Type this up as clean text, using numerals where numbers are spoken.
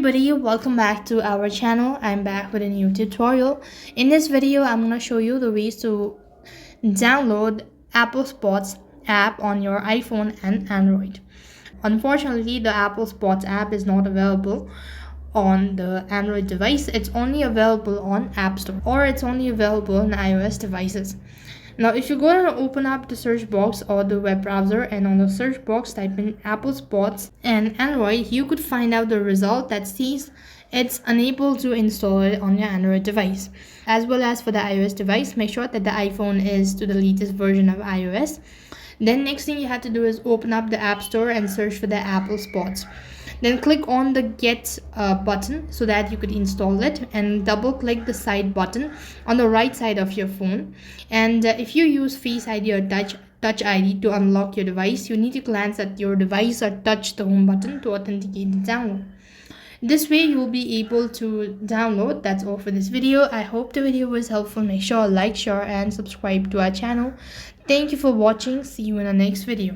everybody, welcome back to our channel. I'm back with a new tutorial. In this video, I'm going to show you the ways to download Apple Spots app on your iPhone and Android. Unfortunately, the Apple Spots app is not available on the Android device. It's only available on App Store, or it's only available on iOS devices. Now, if you go and open up the search box or the web browser, and on the search box type in Apple Spots and Android, you could find out the result that says it's unable to install it on your Android device. As well as for the iOS device, make sure that the iPhone is to the latest version of iOS. Then next thing you have to do is open up the App Store and search for the Apple Spots. Then click on the get button so that you could install it, and double click the side button on the right side of your phone. And if you use Face ID or Touch ID to unlock your device, you need to glance at your device or touch the home button to authenticate the download. This way you will be able to download. That's all for this video. I hope the video was helpful. Make sure to like, share and subscribe to our channel. Thank you for watching. See you in the next video.